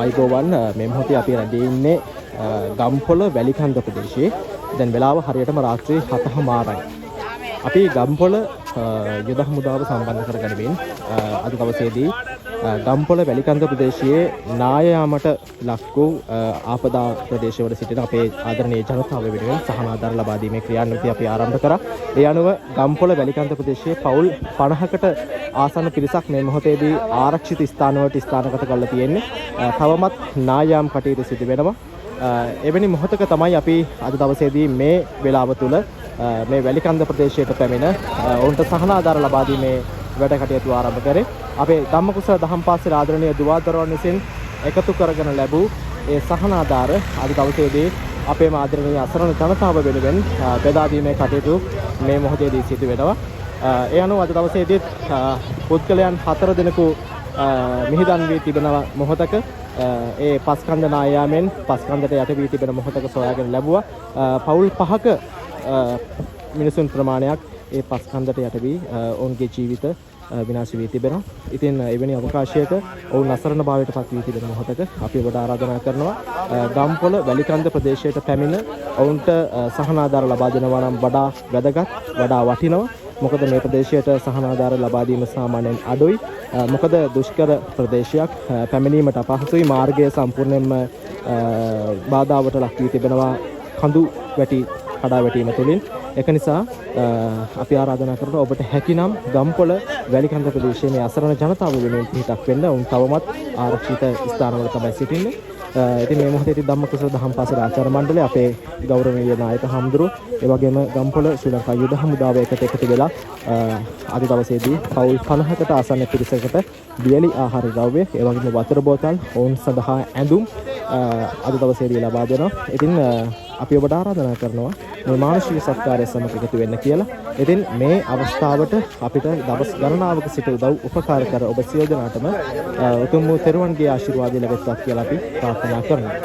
අයිබෝවන් මේ මොහොතේ අපි රැඳී ඉන්නේ ගම්පොළ වැලිකන්ද ප්‍රදේශයේ. දැන් වෙලාව හරියටම රාත්‍රී 7:00යි. අපි ගම්පොළ යුද හමුදාව සම්බන්ධ කරගනිමින් අද දවසේදී ගම්පොළ වැලිකන්ද ප්‍රදේශයේ නායයාමට ලක් වූ ආපදා ප්‍රදේශවල සිටින අපේ ආදරණීය ජනතාව වෙනුවෙන් සහන ආධාර ලබා දීමේ ක්‍රියාන්විතය අපි ආරම්භ කරා. ඒ අනුව ගම්පොළ වැලිකන්ද ප්‍රදේශයේ පවුල් 50කට ආසන්න පිරිසක් මේ මොහොතේදී ආරක්ෂිත ස්ථානවලට ස්ථානගත කරලා තියෙන්නේ. තවමත් නායයාම් කටයුතු සිදු වෙනවා. එවැනි මොහොතක තමයි අපි අද දවසේදී මේ වෙලාව තුල මේ වැලිකන්ද ප්‍රදේශයට පැමිණ ඔවුන්ට සහන ආධාර ලබා දීමේ වැඩ කටයුතු ආරම්භ කරේ. අපේ ධම්මකුසල දහම් පාසල ආදරණීය දුවාදරුවන් විසින් එකතු කරගෙන ලැබූ ඒ සහන ආධාර අද දවසේදී අපේ ආදරණීය අසරණ ජනතාව වෙනුවෙන් බෙදා දීමේ කටයුතු මේ මොහොතේදී සිදු වෙනවා. ඒ අනුව අද දවසේදී පුද්ගලයන් 4 දෙනෙකු මිහිදන් වී තිබෙන මොහොතක ඒ පස්කන්ධ නායාමෙන් පස්කන්ධට යට වී තිබෙන මොහොතක සොයාගෙන ලැබුවා. පවුල් 5ක මිනිසුන් ප්‍රමාණයක් ඒ පස්කන්ධට යට වී ඔවුන්ගේ ජීවිත විනාශ වී තිබෙනවා. ඉතින් එවැනි අවකාශයක ඔවුන් අසරණ භාවයට පත් වී තිබෙන මොහොතක අපි ඔබට ආරාධනා කරනවා ගම්පොළ වැලිකන්ද ප්‍රදේශයට පැමිණ ඔවුන්ට සහන ආධාර ලබා දෙනවා නම් වඩා වැදගත්, වඩා වටිනවා. මොකද මේ ප්‍රදේශයට සහන ආධාර ලබා දීම සාමාන්‍යයෙන් අඩුයි. මොකද දුෂ්කර ප්‍රදේශයක්, පැමිණීමට අපහසුයි. මාර්ගය සම්පූර්ණයෙන්ම බාධාවට ලක් වී තිබෙනවා කඳු වැටි කඩා වැටීම තුළින්. ඒක නිසා අපි ආරාධනා කරනවා ඔබට හැකිනම් ගම්පොළ වැලිකන්ද ප්‍රදේශයේ මේ අසරණ ජනතාව වෙනුවෙන් පිටක් වෙන්න. උන් තවමත් ආරක්ෂිත ස්ථානවල තමයි සිටින්නේ. ඉතින් මේ මොහොතේදී ධම්මකුසල දහම් පාසල ආචාර්ය මණ්ඩලය, අපේ ගෞරවනීය නායක හම්දුරු, ඒ වගේම ගම්පොළ ශ්‍රී ලංකා යුද හමුදාව එකට එකතු වෙලා අද දවසේදී පවුල් 50කට ආසන්න පිරිසකට බියලි ආහාර ද්‍රව්‍ය, ඒ වගේම වතුර බෝතල්, ඔවුන් සඳහා ඇඳුම් අද දවසේදී ලබා දෙනවා. ඉතින් අපි ඔබට ආරාධනා කරනවා මේ මානසික සත්කාරය සමග එකතු වෙන්න කියලා. ඉතින් මේ අවස්ථාවට අපිට දවස් ගණනාවක සිට උදව් උපකාර කර ඔබ සියලු දෙනාටම උතුම් වූ තෙරුවන්ගේ ආශිර්වාදය ලැබෙත්වා කියලා අපි ප්‍රාර්ථනා කරනවා.